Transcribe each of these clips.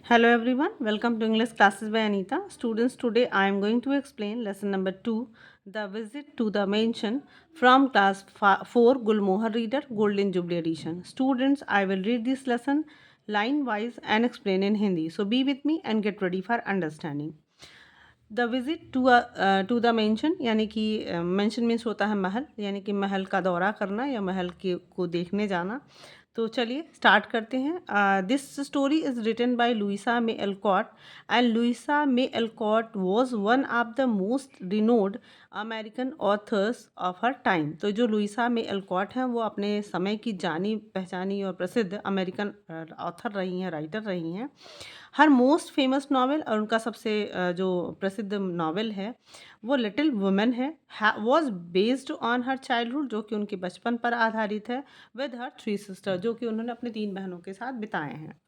Hello everyone, welcome to English classes by Anita. Students, today I am going to explain lesson number 2, The Visit to the Mansion from class 4 Gulmohar Reader Golden Jubilee Edition. Students, I will read this lesson line wise and explain in Hindi. So be with me and get ready for understanding. The visit to the mansion यानी कि mention means होता है महल, यानी कि महल का दौरा करना या महल के को देखने जाना। तो चलिए स्टार्ट करते हैं। This story is written by Louisa May Alcott and Louisa May Alcott was one of the most renowned American authors of her time. तो जो लुइसा मे एलकॉट हैं वो अपने समय की जानी पहचानी और प्रसिद्ध अमेरिकन ऑथर रही हैं, राइटर रही हैं। हर मोस्ट फेमस नावल और उनका सबसे जो प्रसिद्ध नावल है वो लिटिल वुमेन है, was based on her childhood, जो कि उनके बचपन पर आधारित है, विद हर थ्री सिस्टर, जो कि उन्होंने अपनी 3 बहनों के साथ बिताए हैं।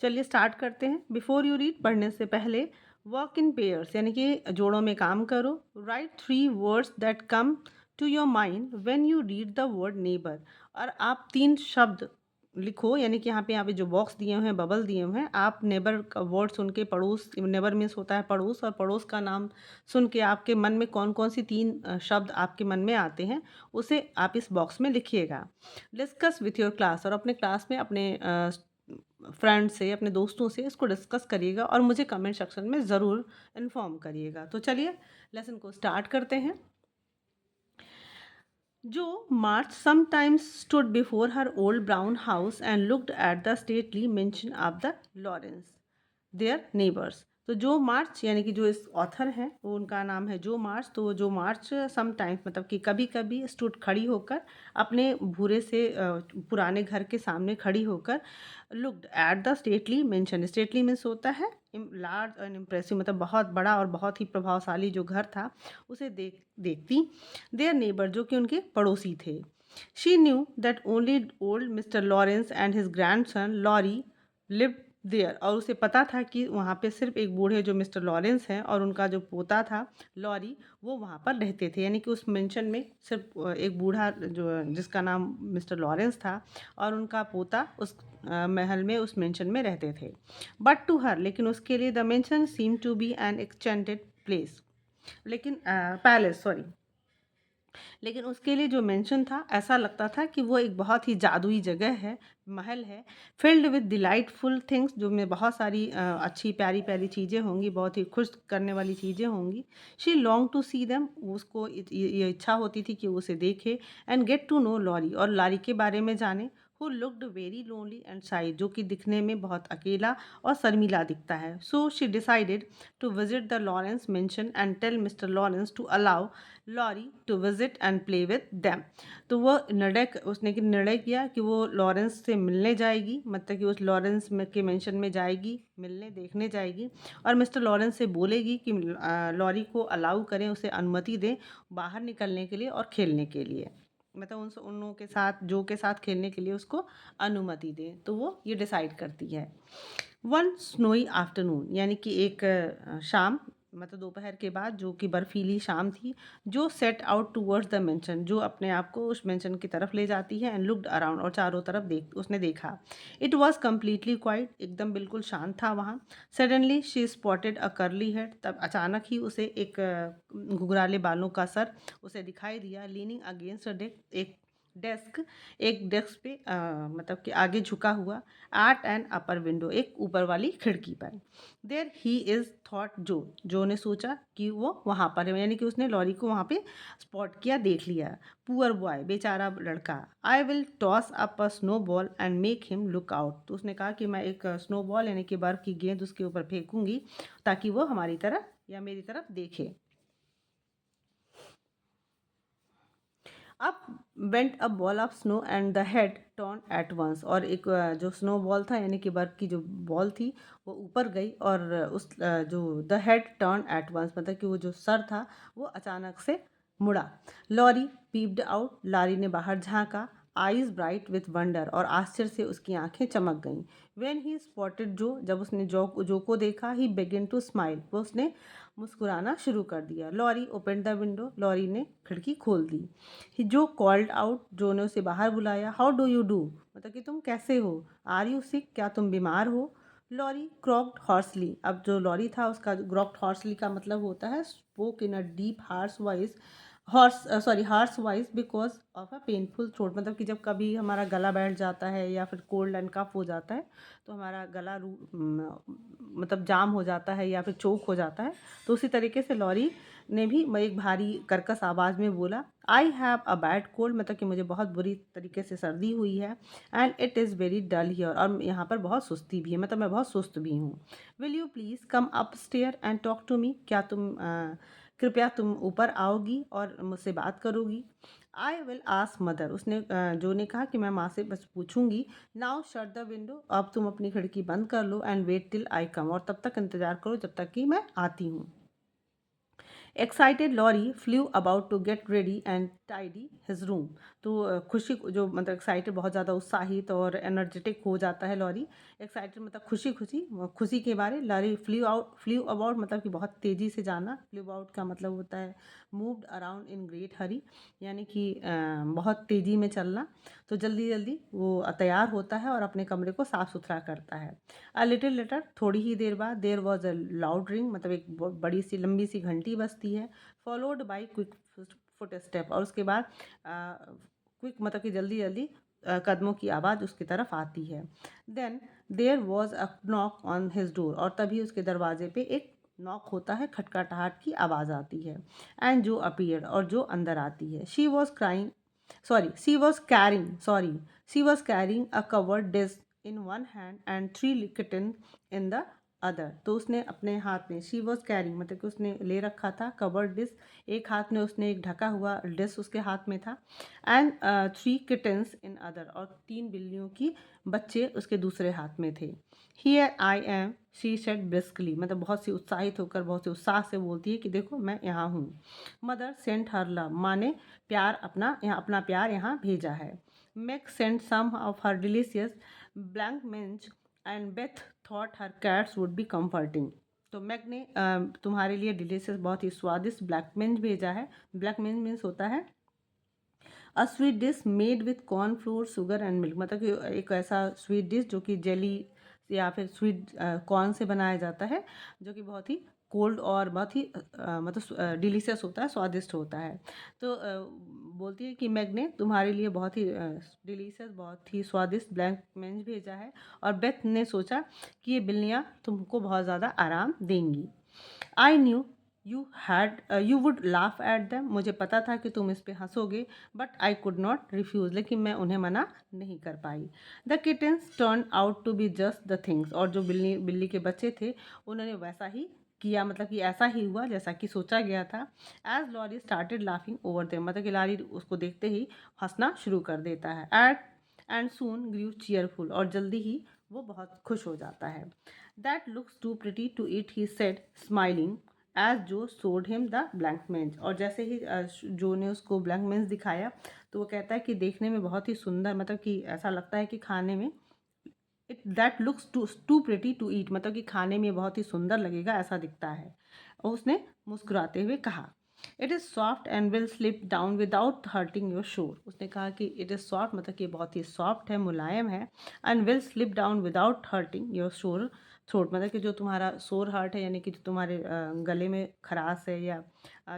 चलिए स्टार्ट करते हैं। बिफोर यू रीड, पढ़ने से पहले वर्क इन पेयर्स यानी कि जोड़ों में काम करो। Write 3 words that come to your mind when you read the word neighbour. और आप 3 शब्द लिखो, यानी कि यहाँ पे जो बॉक्स दिए हुए हैं, बबल दिए हुए हैं, आप नेबर का वर्ड सुन के, पड़ोस, नेबर मीन्स होता है पड़ोस, और पड़ोस का नाम सुन के आपके मन में कौन कौन सी 3 शब्द आपके मन में आते हैं उसे आप इस बॉक्स में लिखिएगा। डिस्कस विथ योर क्लास, और अपने क्लास में अपने फ्रेंड से, अपने दोस्तों से इसको डिस्कस करिएगा और मुझे कमेंट सेक्शन में ज़रूर इन्फॉर्म करिएगा। तो चलिए लेसन को स्टार्ट करते हैं। जो मार्च sometimes stood before her old brown house and looked at the stately mansion of the Lawrence, their neighbors। तो जो मार्च यानी कि जो इस ऑथर हैं वो, उनका नाम है जो मार्च। तो जो मार्च समटाइम्स मतलब कि कभी कभी स्टूड खड़ी होकर, अपने भूरे से पुराने घर के सामने खड़ी होकर, looked at the stately mention. Stately means होता है लार्ज एंड इम्प्रेसिव, मतलब बहुत बड़ा और बहुत ही प्रभावशाली जो घर था उसे देखती। देयर नेबर, जो कि उनके पड़ोसी थे। She knew that only old mister Lawrence and his grandson Laurie lived there. और उसे पता था कि वहाँ पे सिर्फ एक बूढ़े जो मिस्टर लॉरेंस हैं और उनका जो पोता था लॉरी, वो वहाँ पर रहते थे। यानी कि उस मेंशन में सिर्फ एक बूढ़ा जो जिसका नाम मिस्टर लॉरेंस था और उनका पोता उस महल में, उस मेंशन में रहते थे। बट टू हर, लेकिन उसके लिए, the mansion seem to be an extended place, लेकिन पैलेस सॉरी, लेकिन उसके लिए जो मेंशन था ऐसा लगता था कि वो एक बहुत ही जादुई जगह है, महल है, फिल्ड विद डिलाइटफुल थिंग्स, जो में बहुत सारी अच्छी प्यारी प्यारी चीज़ें होंगी, बहुत ही खुश करने वाली चीज़ें होंगी। She long to see them, उसको ये इच्छा होती थी कि वो उसे देखे। And get to know Laurie, और लॉरी के बारे में जाने। Who looked very lonely and shy, जो कि दिखने में बहुत अकेला और शर्मीला दिखता है। So she decided to visit the Lawrence mansion and tell mister Lawrence to allow Laurie to visit and play with them. तो वो निर्णय किया कि वो लॉरेंस से मिलने जाएगी, मतलब कि उस लॉरेंस में के मेंशन में जाएगी, मिलने देखने जाएगी, और मिस्टर लॉरेंस से बोलेगी कि लॉरी को अलाउ करें, उसे अनुमति दें बाहर निकलने के लिए और खेलने के लिए, मतलब उन लोगों के साथ, जो के साथ खेलने के लिए उसको अनुमति दें। तो वो ये डिसाइड करती है। वन स्नोई आफ्टरनून, यानी कि एक शाम, मतलब दोपहर के बाद, जो कि बर्फीली शाम थी, जो set out towards the mention, जो अपने आप को उस मेंशन की तरफ ले जाती है। एंड लुक्ड अराउंड, और चारों तरफ उसने देखा। इट वॉज कम्प्लीटली क्वाइट, एकदम बिल्कुल शांत था वहाँ। Suddenly she spotted a curly head, तब अचानक ही उसे एक घुघराले बालों का सर उसे दिखाई दिया। लीनिंग अगेंस्ट एक डेस्क पे मतलब कि आगे झुका हुआ, एट एन अपर विंडो, एक ऊपर वाली खिड़की पर। देयर ही इज़ थॉट, जो ने सोचा कि वो वहाँ पर है, यानी कि उसने लॉरी को वहाँ पे स्पॉट किया, देख लिया। पुअर बॉय, बेचारा लड़का। I will toss up a snow ball and make him look out. तो उसने कहा कि मैं एक स्नो बॉल यानी कि बर्फ़ की गेंद उसके ऊपर फेंकूंगी ताकि वो हमारी तरफ या मेरी तरफ देखे। अब went a ball of snow and the head turn at once, और एक जो स्नो बॉल था यानी कि बर्फ की जो बॉल थी वो ऊपर गई, और उस जो the head turn at once, मतलब कि वो जो सर था वो अचानक से मुड़ा। लॉरी पीप्ड आउट, लारी ने बाहर झांका। आईज ब्राइट विथ वंडर, और आश्चर्य से उसकी आंखें चमक गईं। व्हेन ही स्पॉटेड जो, जब उसने जो को देखा, ही बिगिन टू स्माइल, वो उसने मुस्कुराना शुरू कर दिया। Laurie open the window, Laurie ने खिड़की खोल दी। जो कॉल्ड आउट, जो ने उसे बाहर बुलाया। हाउ डू यू डू, मतलब कि तुम कैसे हो। आर यू सिक, क्या तुम बीमार हो। लॉरी क्रॉक्ड हॉर्सली, अब जो लॉरी था उसका क्रॉक्ड हॉर्सली का मतलब होता है spoke in a deep harsh voice, harsh voice because of a painful throat, मतलब कि जब कभी हमारा गला बैठ जाता है या फिर कोल्ड एंड कफ हो जाता है तो हमारा गला मतलब जाम हो जाता है या फिर चोक हो जाता है, तो उसी तरीके से लॉरी ने भी एक भारी कर्कश आवाज़ में बोला, I have a bad cold, मतलब कि मुझे बहुत बुरी तरीके से सर्दी हुई है, and it is very dull here, और यहाँ पर बहुत सुस्ती भी है, मतलब मैं बहुत सुस्त भी हूँ। Will you please come up stair and talk to me, क्या तुम कृपया तुम ऊपर आओगी और मुझसे बात करोगी। आई विल आस्क मदर, उसने जो ने कहा कि मैं माँ से बस पूछूंगी। नाउ शट द विंडो, अब तुम अपनी खिड़की बंद कर लो, एंड वेट टिल आई कम, और तब तक इंतज़ार करो जब तक कि मैं आती हूँ। Excited Laurie flew about to get ready and tidy his room, तो खुशी जो मतलब एक्साइटेड बहुत ज़्यादा उत्साहित और एनर्जेटिक हो जाता है लॉरी। एक्साइटेड मतलब खुशी खुशी खुशी के बारे, लॉरी फ्लू अबाउट मतलब कि बहुत तेज़ी से जाना, फ्लू अबाउट का मतलब होता है मूव्ड अराउंड इन ग्रेट हरी, यानी कि बहुत तेज़ी में चलना। तो जल्दी जल्दी वो तैयार होता है और अपने कमरे को साफ़ सुथरा करता है। अ लिटिल लेटर, थोड़ी ही देर बाद, देर वॉज अ लाउड रिंग, मतलब एक बड़ी सी लंबी सी घंटी बजती है, followed by quick foot step, और उसके बाद क्विक मतलब कि जल्दी जल्दी कदमों की आवाज़ उसकी तरफ आती है। Then there was a knock on his door, और तभी उसके दरवाजे पे एक नॉक होता है, खटखटाहट की आवाज़ आती है। एंड जो अपीयर्ड, और जो अंदर आती है। She was carrying a covered dish in one hand and 3 kitten in the other, तो उसने अपने हाथ में, शी वॉज कैरिंग मतलब कि उसने ले रखा था कवर्ड डिश, एक हाथ में उसने एक ढका हुआ डिश उसके हाथ में था, एंड 3 किटन्स इन अदर, और 3 बिल्लियों की बच्चे उसके दूसरे हाथ में थे। Here I am, she said briskly, मतलब बहुत सी उत्साहित होकर, बहुत से उत्साह से बोलती है कि देखो मैं यहाँ हूँ। मदर सेंट हर लव, माँ ने प्यार अपना प्यार यहाँ भेजा है। Meg sent some of her delicious blancmange and Beth thought her cats would be comforting. तो मैग ने तुम्हारे लिए डिलीशियस बहुत ही स्वादिष्ट ब्लैकमेंज भेजा है। ब्लैकमेंज मीन्स होता है a sweet dish made with corn flour sugar and milk, मतलब कि एक ऐसा स्वीट डिश जो कि जेली या फिर स्वीट कॉर्न से बनाया जाता है, जो कि बहुत ही कोल्ड और बहुत ही मतलब डिलीशियस होता है, स्वादिष्ट होता है। तो बोलती है कि मैग ने तुम्हारे लिए बहुत ही डिलीशियस, बहुत ही स्वादिष्ट ब्लैक मेंज भेजा है, और बेथ ने सोचा कि ये बिल्लियाँ तुमको बहुत ज़्यादा आराम देंगी। I knew you would laugh at them, मुझे पता था कि तुम इस पे हंसोगे, but I could not refuse, लेकिन मैं उन्हें मना नहीं कर पाई। The kittens turn out to be just the things, और जो बिल्ली बिल्ली के बच्चे थे उन्होंने वैसा ही किया, मतलब कि ऐसा ही हुआ जैसा कि सोचा गया था। As Laurie started laughing over them, मतलब कि लॉरी उसको देखते ही हंसना शुरू कर देता है। एंड सून ग्रीव चीयरफुल, और जल्दी ही वो बहुत खुश हो जाता है। That looks too pretty to eat, he said smiling as Jo showed him the blank मेंज, और जैसे ही जो ने उसको ब्लैंक मेंज दिखाया तो वो कहता है कि देखने में बहुत ही सुंदर, मतलब कि ऐसा लगता है कि खाने में, it that looks too pretty to eat, मतलब कि खाने में बहुत ही सुंदर लगेगा ऐसा दिखता है। और उसने मुस्कुराते हुए कहा, it is soft and will slip down without hurting your शोर, उसने कहा कि इट इज़ सॉफ्ट मतलब कि बहुत ही सॉफ्ट है, मुलायम है, and will slip down without hurting your शोर थ्रोट, मतलब कि जो तुम्हारा शोर हार्ट है, यानी कि जो तुम्हारे गले में खराश है या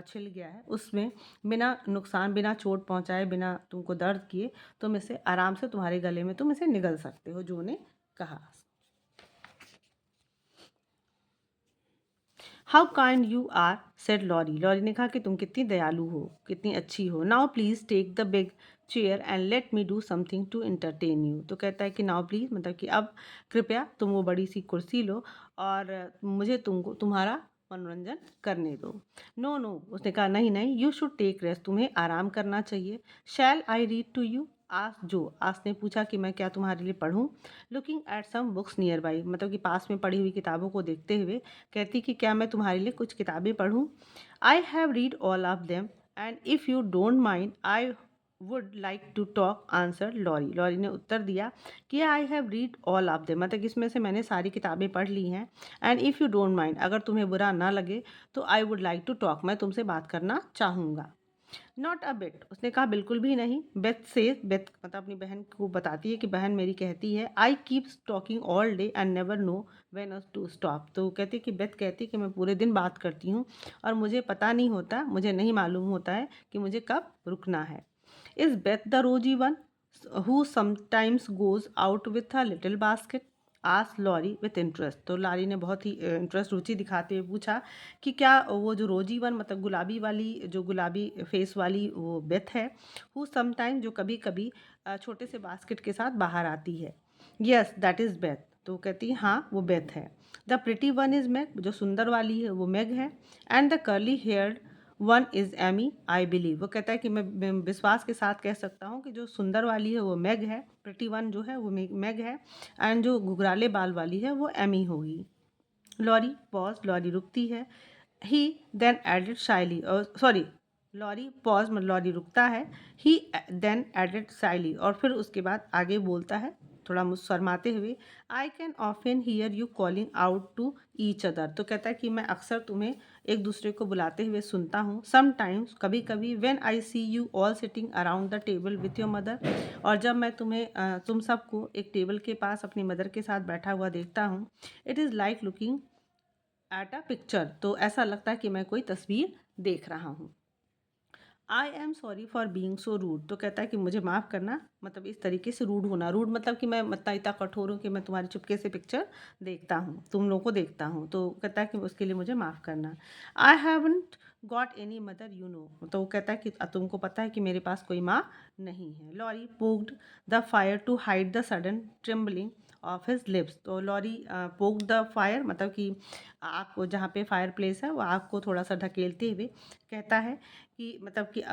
छिल गया है, उसमें बिना नुकसान, बिना चोट पहुंचाए, बिना तुमको दर्द किए तुम इसे आराम से, तुम्हारे गले में तुम इसे निगल सकते हो, जो ने कहा। How kind you are, said Laurie, Laurie ने कहा कि तुम कितनी दयालु हो, कितनी अच्छी हो। Now please take the big chair and let me do something to entertain you, तो कहता है कि नाउ प्लीज़ मतलब कि अब कृपया तुम वो बड़ी सी कुर्सी लो और मुझे तुमको तुम्हारा मनोरंजन करने दो। नो नो, उसने कहा नहीं नहीं, यू शुड टेक रेस्ट, तुम्हें आराम करना चाहिए। Shall I read to you, आस ने पूछा कि मैं क्या तुम्हारे लिए पढ़ूं। Looking at some books nearby, मतलब कि पास में पढ़ी हुई किताबों को देखते हुए कहती कि क्या मैं तुम्हारे लिए कुछ किताबें पढ़ूं। I have read all of them and if you don't mind I would like to talk, answer Laurie, Laurie ने उत्तर दिया कि I have read all of them, मतलब इसमें से मैंने सारी किताबें पढ़ ली हैं। And if you don't mind, अगर तुम्हें बुरा ना लगे तो I would like to talk, मैं तुमसे बात करना चाहूँगा। नॉट अ बिट, उसने कहा बिल्कुल भी नहीं। बेथ से, बेथ मतलब अपनी बहन को बताती है कि बहन मेरी कहती है I keep talking all day and never know when to stop. तो कहती कि बेथ कहती कि मैं पूरे दिन बात करती हूँ और मुझे पता नहीं होता, मुझे नहीं मालूम होता है कि मुझे कब रुकना है। Is Beth the rosy one who sometimes goes out with a little basket, आस लॉरी विथ इंटरेस्ट। तो लारी ने बहुत ही इंटरेस्ट, रुचि दिखाते हुए पूछा कि क्या वो जो रोजी वन मतलब गुलाबी वाली, जो गुलाबी फेस वाली वो बेथ है, हु समटाइम जो कभी कभी छोटे से बास्केट के साथ बाहर आती है। Yes that is Beth. तो कहती है हाँ वो बेथ है। The pretty one is Meg, जो सुंदर वाली है वो मैग है। And the curly haired one is Amy I believe. वो कहता है कि मैं विश्वास के साथ कह सकता हूँ कि जो सुंदर वाली है वो मैग है, प्रिटी वन जो है वो मैग है, एंड जो घुघराले बाल वाली है वो एमी होगी। लॉरी पॉज, लॉरी रुकती है। ही देन एडेड शाइली, और सॉरी, लॉरी पॉज मतलब लॉरी रुकता है। ही देन एडेड शाइली, और फिर उसके बाद आगे बोलता है थोड़ा मुस्कुराते हुए, I can often hear you calling out to each other. तो कहता है कि मैं अक्सर तुम्हें एक दूसरे को बुलाते हुए सुनता हूँ। समटाइम्स, कभी कभी, when I see you all sitting around the table with your mother, और जब मैं तुम्हें तुम सबको एक टेबल के पास अपनी मदर के साथ बैठा हुआ देखता हूँ, it is like looking at a picture. तो ऐसा लगता है कि मैं कोई तस्वीर देख रहा हूँ। I am sorry for being so rude. तो कहता है कि मुझे माफ़ करना, मतलब इस तरीके से रूड होना, रूड मतलब कि मैं मतलब इतना कठोर हूँ कि मैं तुम्हारी चुपके से पिक्चर देखता हूँ, तुम लोगों को देखता हूँ। तो कहता है कि उसके लिए मुझे माफ़ करना। I haven't got any mother you know. तो वो कहता है कि तुमको पता है कि मेरे पास कोई माँ नहीं है। Laurie poked the fire to hide the sudden trembling of his lips. तो लॉरी पोक्ड द फायर मतलब कि आग को, जहाँ पे फायर प्लेस है वो आग को थोड़ा सा ढकेलते हुए कहता है कि मतलब कि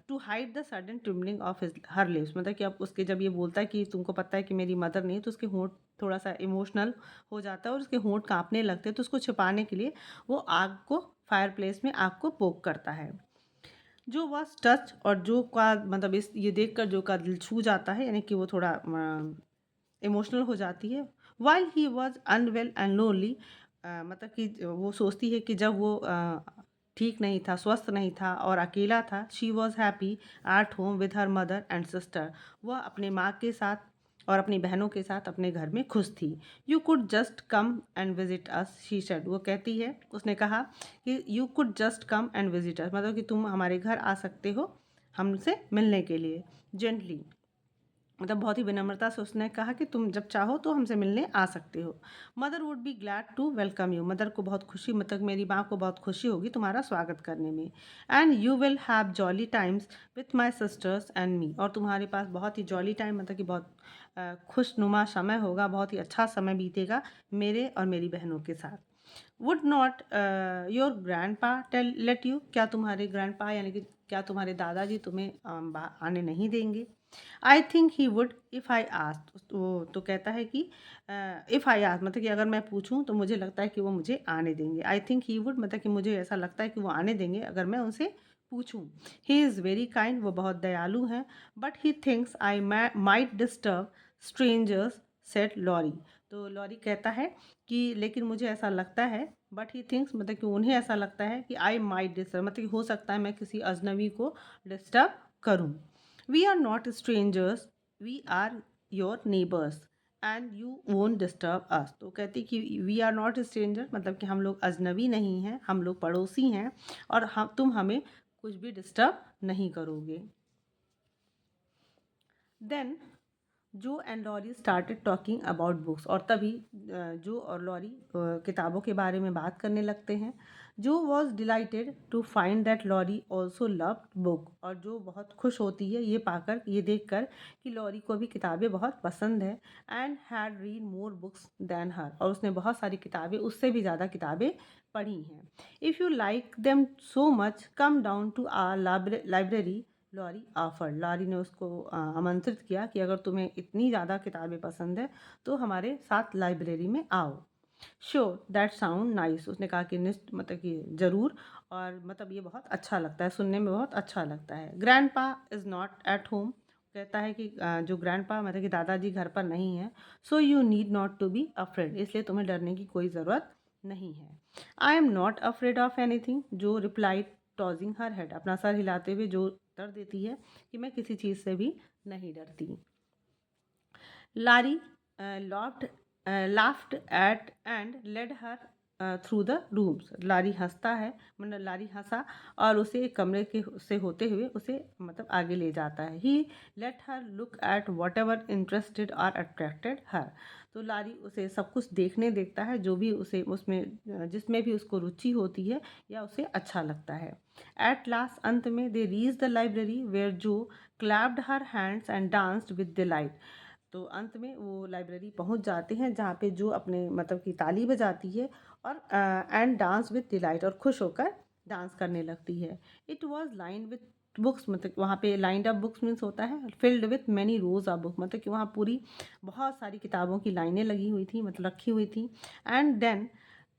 to hide the sudden trembling of her lips, मतलब कि अब उसके जब ये बोलता है कि तुमको पता है कि मेरी मदर नहीं है, तो उसके होंठ थोड़ा सा इमोशनल हो जाता है और उसके होंठ कांपने लगते हैं। तो उसको छिपाने के लिए वो आग को, फायर प्लेस में आग को पोक करता है। जो वॉज टच, और जो का मतलब इस ये देख कर जो का दिल छू जाता है, यानी कि वो थोड़ा इमोशनल हो जाती है। While he was unwell and lonely, मतलब कि वो सोचती है कि जब वो ठीक नहीं था, स्वस्थ नहीं था और अकेला था, she was happy at home with her mother and sister. वह अपने माँ के साथ और अपनी बहनों के साथ अपने घर में खुश थी। You could just come and visit us she said. वो कहती है, उसने कहा कि you could just come and visit us, मतलब कि तुम हमारे घर आ सकते हो हमसे मिलने के लिए। जेंटली, मतलब बहुत ही विनम्रता से उसने कहा कि तुम जब चाहो तो हमसे मिलने आ सकते हो। Mother would be glad to welcome you. Mother को बहुत खुशी, मतलब मेरी माँ को बहुत खुशी होगी तुम्हारा स्वागत करने में। And you will have jolly times with my sisters and me. और तुम्हारे पास बहुत ही जॉली टाइम मतलब कि बहुत खुशनुमा समय होगा, बहुत ही अच्छा समय बीतेगा मेरे और मेरी बहनों के साथ। वुड नॉट योर ग्रैंड पा टेल लेट यू। क्या तुम्हारे ग्रैंड पा यानी कि क्या तुम्हारे दादाजी तुम्हें आने नहीं देंगे? I think he would if I ask. तो कहता है कि इफ़ आई आस्क मतलब कि अगर मैं पूछूं तो मुझे लगता है कि वो मुझे आने देंगे। आई थिंक ही वुड मतलब कि मुझे ऐसा लगता है कि वो आने देंगे अगर मैं उनसे पूछूं। ही इज़ वेरी काइंड, वो बहुत दयालु हैं। But he thinks I might disturb strangers said Laurie. तो लॉरी कहता है कि लेकिन मुझे ऐसा लगता है, बट ही थिंक्स मतलब कि उन्हें ऐसा लगता है कि आई माइट डिस्टर्ब मतलब कि हो सकता है मैं किसी अजनबी को डिस्टर्ब करूं। We are not strangers, we are your neighbours and you won't disturb us. तो कहती कि वी आर नॉट स्ट्रेंजर मतलब कि हम लोग अजनबी नहीं हैं, हम लोग पड़ोसी हैं और तुम हमें कुछ भी डिस्टर्ब नहीं करोगे। Then Jo and Laurie started talking about books, और तभी जो और लॉरी किताबों के बारे में बात करने लगते हैं। Jo was delighted to find that Laurie also loved book. और जो बहुत खुश होती है ये पाकर, ये देखकर कि लॉरी को भी किताबें बहुत पसंद है। And had read more books than her, और उसने बहुत सारी किताबें, उससे भी ज़्यादा किताबें पढ़ी हैं। If you like them so much come down to our library, Laurie offer. Laurie ने उसको आमंत्रित किया कि अगर तुम्हें इतनी ज़्यादा किताबें पसंद है तो हमारे साथ लाइब्रेरी में आओ। Sure that sound nice. उसने कहा कि निश्चित मतलब कि ज़रूर, और मतलब ये बहुत अच्छा लगता है, सुनने में बहुत अच्छा लगता है। ग्रैंड पा इज़ नॉट एट होम। कहता है कि जो ग्रैंड पा मतलब कि दादाजी घर पर नहीं है। So you need not to be afraid, इसलिए तुम्हें डरने की कोई ज़रूरत नहीं है। I am not afraid of anything, Jo replied tossing her head, अपना सर हिलाते हुए जो उत्तर देती है कि मैं किसी चीज़ से भी नहीं डरती। Laurie laughed at and led her through the rooms. Laurie हंसता है, मतलब लारी हंसा और उसे एक कमरे के से होते हुए उसे मतलब आगे ले जाता है। He let her look at whatever interested और अट्रैक्टेड हर। तो लारी उसे सब कुछ देखने देखता है जो भी उसे उसमें जिसमें भी उसको रुचि होती है या उसे अच्छा लगता है। एट लास्ट, अंत में, they reach the library where Jo clapped her hands and danced with delight. तो अंत में वो लाइब्रेरी पहुंच जाते हैं जहाँ पे जो अपने मतलब की ताली बजाती है और एंड डांस विद डिलाइट, और खुश होकर डांस करने लगती है। It was line with books, मतलब वहाँ पे लाइंड ऑफ बुक्स मीन्स होता है filled with many rose of book, मतलब कि वहाँ पूरी बहुत सारी किताबों की लाइनें लगी हुई थी, मतलब रखी हुई थी। And then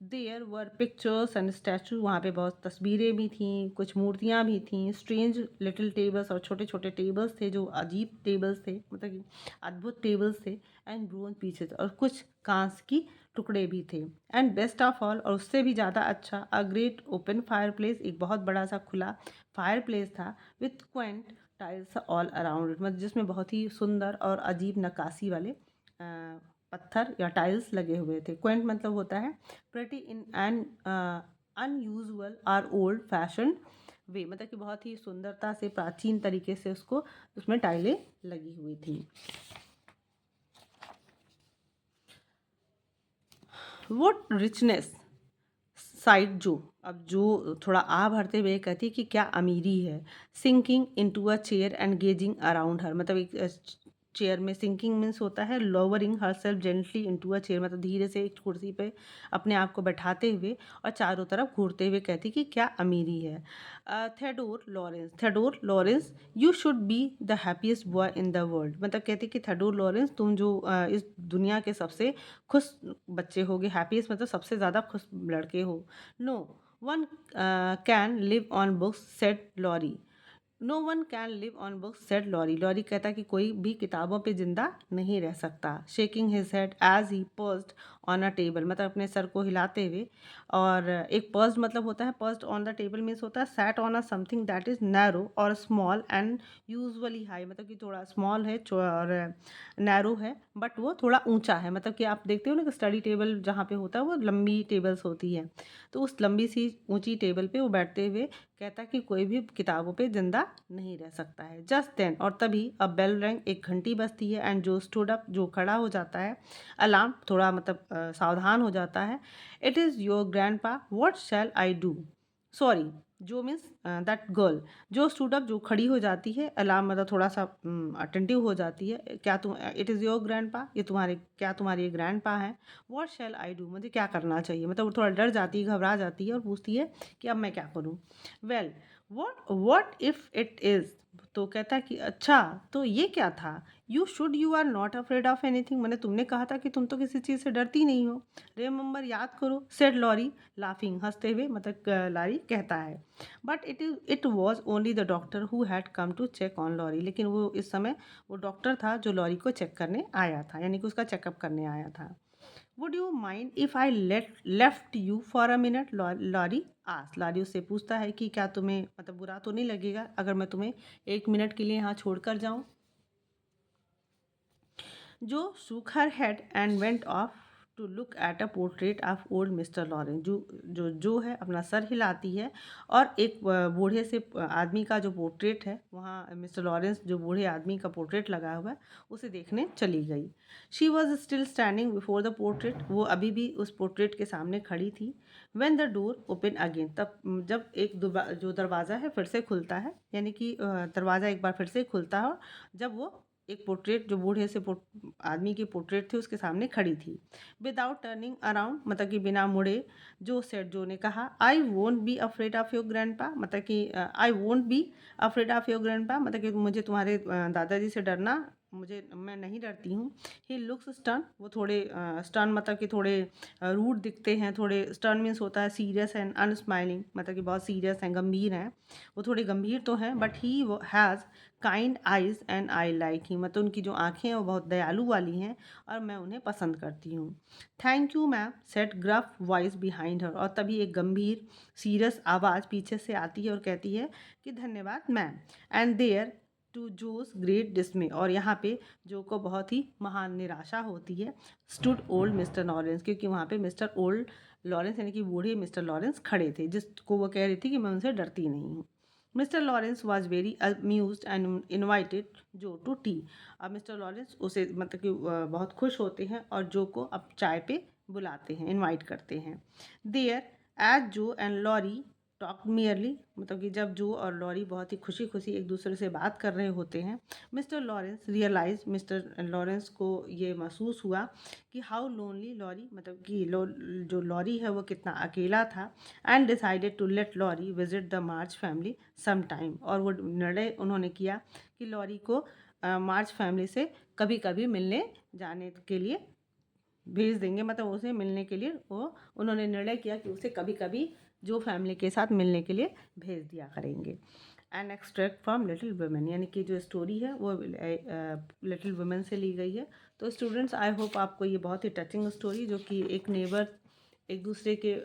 there were pictures and statue, वहाँ पे बहुत तस्वीरें भी थीं, कुछ मूर्तियाँ भी थीं। स्ट्रेंज लिटिल टेबल्स, और छोटे छोटे टेबल्स थे जो अजीब टेबल्स थे, मतलब कि अद्भुत टेबल्स थे। एंड ब्रोंज पीछे, और कुछ कांच की टुकड़े भी थे। एंड बेस्ट ऑफ ऑल, और उससे भी ज़्यादा अच्छा, a great open fire place, एक बहुत बड़ा सा खुला फायर प्लेस था with Quint tiles all around it, मतलब जिसमें बहुत ही सुंदर और अजीब नक्काशी वाले पत्थर या टाइल्स लगे हुए थे। क्वेंट मतलब होता है प्रेटी इन एन अनयूजुअल और ओल्ड फैशन वे, मतलब कि बहुत ही सुंदरता से प्राचीन तरीके से उसको उसमें टाइलें लगी हुई थी। वॉट रिचनेस साइड जो, अब जो थोड़ा आ भरते हुए कहती कि क्या अमीरी है। Sinking into a chair and gazing around her, मतलब एक चेयर में, सिंकिंग मीन्स होता है lowering herself gently into a chair, मतलब धीरे से एक कुर्सी पे अपने आप को बैठाते हुए और चारों तरफ घूरते हुए कहती कि क्या अमीरी है। Theodore Laurence you should be the happiest boy in the world, मतलब कहती कि थेडोर लॉरेंस तुम जो इस दुनिया के सबसे खुश बच्चे होगे, हैप्पीएस्ट मतलब सबसे ज़्यादा खुश लड़के हो। No one can live on books said Laurie, no one can live on books said Laurie. Laurie कहता कि कोई भी किताबों पे जिंदा नहीं रह सकता। Shaking his head as he perched on a table, मतलब अपने सर को हिलाते हुए, और एक पर्स्ड मतलब होता है, pursued on the table means होता है sat on a something that is narrow और स्मॉल एंड यूजुअली हाई, मतलब कि थोड़ा स्मॉल है और नैरो है बट वो थोड़ा ऊंचा है, मतलब कि आप देखते हो ना कि स्टडी टेबल जहाँ पे होता है वो लंबी टेबल्स होती है, तो उस लंबी सी ऊंची टेबल पे वो बैठते हुए कहता कि कोई भी किताबों पे जिंदा नहीं रह सकता है। जस्ट देन, और तभी अब बेल रैंग, एक घंटी बजती है। एंड जो स्टूड अप, जो खड़ा हो जाता है, अलार्म थोड़ा मतलब सावधान हो जाता है। इट इज़ योर ग्रैंड पा, what shell I do, sorry, जो मीन्स दैट गर्ल, जो स्टूड अप, जो खड़ी हो जाती है, अलार्म मतलब थोड़ा सा अटेंटिव हो जाती है। क्या तुम, इट इज़ योर ग्रैंड पा, ये तुम्हारे, क्या तुम्हारे ग्रैंड पा है। वॉट शैल आई डू, मुझे क्या करना चाहिए, मतलब वो थोड़ा डर जाती है, घबरा जाती है और पूछती है कि अब मैं क्या करूँ। Well what if it is, तो कहता है कि अच्छा तो ये क्या था। You are not afraid of anything, मैंने तुमने कहा था कि तुम तो किसी चीज़ से डरती नहीं हो। रिमेंबर, याद करो, सेड लॉरी लाफिंग, हंसते हुए, मतलब लारी कहता है। But it was only the doctor who had come to check on Laurie, लेकिन वो इस समय वो डॉक्टर था जो लॉरी को चेक करने आया था, यानी कि उसका चेकअप करने आया था। Would you mind if I left you for a minute, Laurie आस, लॉरी उससे पूछता है कि क्या तुम्हें मतलब बुरा तो नहीं लगेगा अगर मैं तुम्हें एक मिनट के लिए यहाँ छोड़ कर जाऊँ। जो shook her head and went off to look at a portrait of old mister Lawrence, जो है अपना सर हिलाती है और एक बूढ़े से आदमी का जो पोर्ट्रेट है, वहाँ मिस्टर लॉरेंस जो बूढ़े आदमी का पोर्ट्रेट लगा हुआ है उसे देखने चली गई। She was still standing before the portrait, वो अभी भी उस पोर्ट्रेट के सामने खड़ी थी। When the door open again, तब जब एक जो दरवाज़ा है फिर से खुलता है, यानी कि दरवाज़ा एक बार फिर से खुलता है, और जब वो एक पोर्ट्रेट जो बूढ़े से आदमी की पोर्ट्रेट थी उसके सामने खड़ी थी। विदाउट टर्निंग अराउंड, मतलब कि बिना मुड़े, जो सेठ जो ने कहा, I won't be afraid of your grandpa, मतलब कि I won't be afraid of your grandpa, मतलब कि मुझे तुम्हारे दादाजी से डरना मैं नहीं डरती हूँ। ही लुक्स स्टर्न, वो थोड़े स्टर्न मतलब कि थोड़े रूड दिखते हैं, थोड़े स्टर्न मीन्स होता है सीरियस एंड अनस्माइलिंग, मतलब कि बहुत सीरियस हैं, गंभीर हैं। वो थोड़े गंभीर तो हैं, but he has kind eyes and I like he, मतलब उनकी जो आँखें हैं वो बहुत दयालु वाली हैं और मैं उन्हें पसंद करती हूँ। Thank you ma'am set gruff voice behind her, और तभी एक गंभीर सीरियस आवाज़ पीछे से आती है और कहती है कि धन्यवाद ma'am. And there to Jo's great dismay, और यहाँ पे जो को बहुत ही महान निराशा होती है, स्टूड ओल्ड मिस्टर लॉरेंस, क्योंकि वहाँ पे मिस्टर ओल्ड लॉरेंस यानी कि बूढ़े मिस्टर लॉरेंस खड़े थे, जिसको वो कह रही थी कि मैं उनसे डरती नहीं हूँ। Mister Lawrence was very amuse and invited Jo to tea. अब मिस्टर लॉरेंस उसे मतलब कि बहुत खुश होते हैं और जो को अब चाय पे बुलाते हैं, इनवाइट करते हैं। देयर एज जो एंड लॉरी टॉक मियरली, मतलब कि जब जो और लॉरी बहुत ही खुशी खुशी एक दूसरे से बात कर रहे होते हैं, mister Lawrence realise, mister Lawrence को ये महसूस हुआ कि हाउ लोनली लॉरी, मतलब कि जो लॉरी है वो कितना अकेला था। And decided to let Laurie visit the March family some time, और वो निर्णय उन्होंने किया कि लॉरी को मार्च फैमिली से कभी कभी मिलने जाने के लिए भेज देंगे, मतलब उसे मिलने के लिए वो उन्होंने निर्णय किया कि उसे कभी कभी जो फैमिली के साथ मिलने के लिए भेज दिया करेंगे। An extract from little women, यानी कि जो स्टोरी है वो लिटिल वुमेन से ली गई है। तो स्टूडेंट्स, आई होप आपको ये बहुत ही टचिंग स्टोरी, जो कि एक नेबर एक दूसरे के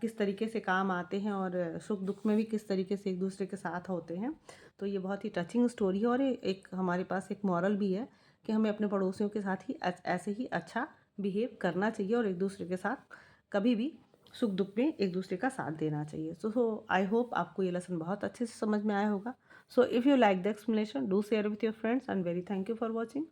किस तरीके से काम आते हैं और सुख दुख में भी किस तरीके से एक दूसरे के साथ होते हैं, तो ये बहुत ही टचिंग स्टोरी है। और एक हमारे पास एक मॉरल भी है कि हमें अपने पड़ोसियों के साथ ही ऐसे ही अच्छा बिहेव करना चाहिए और एक दूसरे के साथ कभी भी सुख दुख में एक दूसरे का साथ देना चाहिए। सो आई होप आपको ये लेसन बहुत अच्छे से समझ में आया होगा। So if you like the explanation, do share with your friends and very thank you for watching.